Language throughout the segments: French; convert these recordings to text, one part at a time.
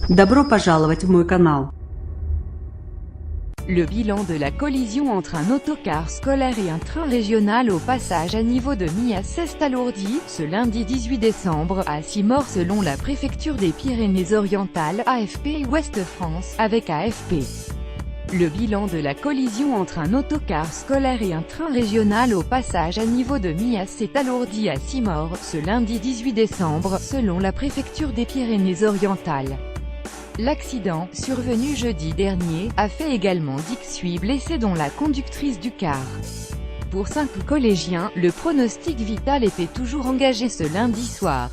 Добро пожаловать в мой канал. Le bilan de la collision entre un autocar scolaire et un train régional au passage à niveau de Millas s'est alourdi, ce lundi 18 décembre, à 6 morts selon la préfecture des Pyrénées-Orientales, AFP Ouest France, avec AFP. Le bilan de la collision entre un autocar scolaire et un train régional au passage à niveau de Millas s'est alourdi à 6 morts, ce lundi 18 décembre, selon la préfecture des Pyrénées-Orientales. L'accident, survenu jeudi dernier, a fait également 18 blessés dont la conductrice du car. Pour 5 collégiens, le pronostic vital était toujours engagé ce lundi soir.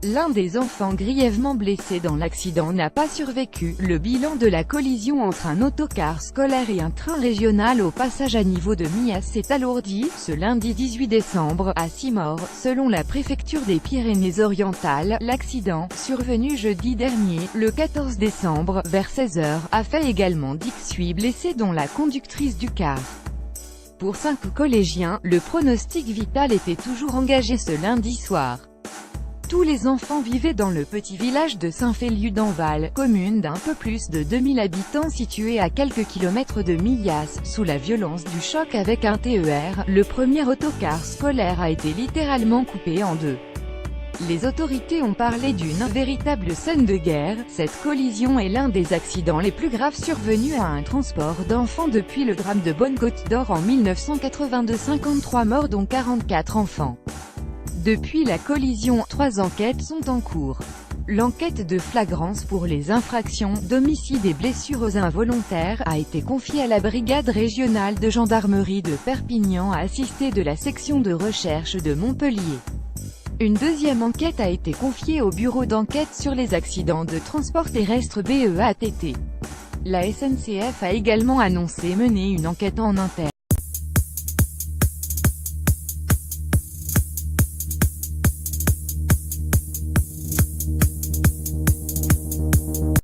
L'un des enfants grièvement blessés dans l'accident n'a pas survécu. Le bilan de la collision entre un autocar scolaire et un train régional au passage à niveau de Millas s'est alourdi, ce lundi 18 décembre, à 6 morts, selon la préfecture des Pyrénées-Orientales. L'accident, survenu jeudi dernier, le 14 décembre, vers 16 h, a fait également 18 blessés dont la conductrice du car. Pour 5 collégiens, le pronostic vital était toujours engagé ce lundi soir. Tous les enfants vivaient dans le petit village de Saint-Féliu-d'Enval, commune d'un peu plus de 2000 habitants située à quelques kilomètres de Millas. Sous la violence du choc avec un TER, le premier autocar scolaire a été littéralement coupé en deux. Les autorités ont parlé d'une véritable scène de guerre. Cette collision est l'un des accidents les plus graves survenus à un transport d'enfants depuis le drame de Bonne-Côte d'Or en 1982. 53 morts dont 44 enfants. Depuis la collision, 3 enquêtes sont en cours. L'enquête de flagrance pour les infractions d'homicide et blessures involontaires a été confiée à la brigade régionale de gendarmerie de Perpignan assistée de la section de recherche de Montpellier. Une deuxième enquête a été confiée au bureau d'enquête sur les accidents de transport terrestre BEATT. La SNCF a également annoncé mener une enquête en interne.